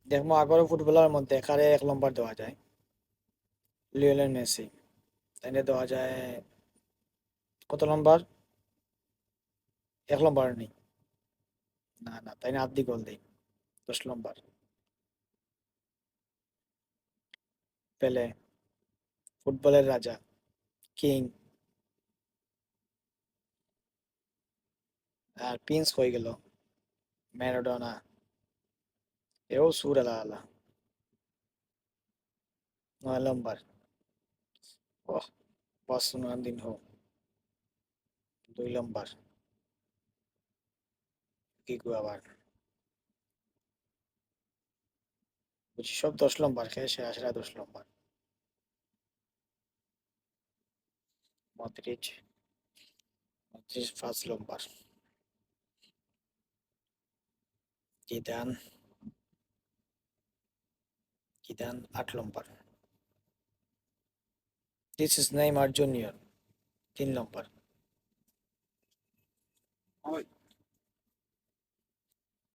দেখবো আগের ফুটবলার মধ্যে কারে 1 নম্বর দেওয়া যায়। লিওনেল মেসি, তাইলে দেওয়া যায় কত নম্বর? 1 নম্বর নেই। না না, তাই না, আর্ধি গোল দেই, 10 নম্বর। পেলে, ফুটবলের রাজা, কিং। আর প্রিন্স হয়ে গেল ম্যারাডোনা, এও সুর আলা আলা, 9 নম্বর। ওহ, বস দিন হো, 2 নম্বর। কি গো আবার, বুঝি সব 10 নম্বর খেয়ে সে আসলে 10 number. Modric, Modric 5 number. Zidane, Zidane 8 number. This is Neymar junior, 3 number.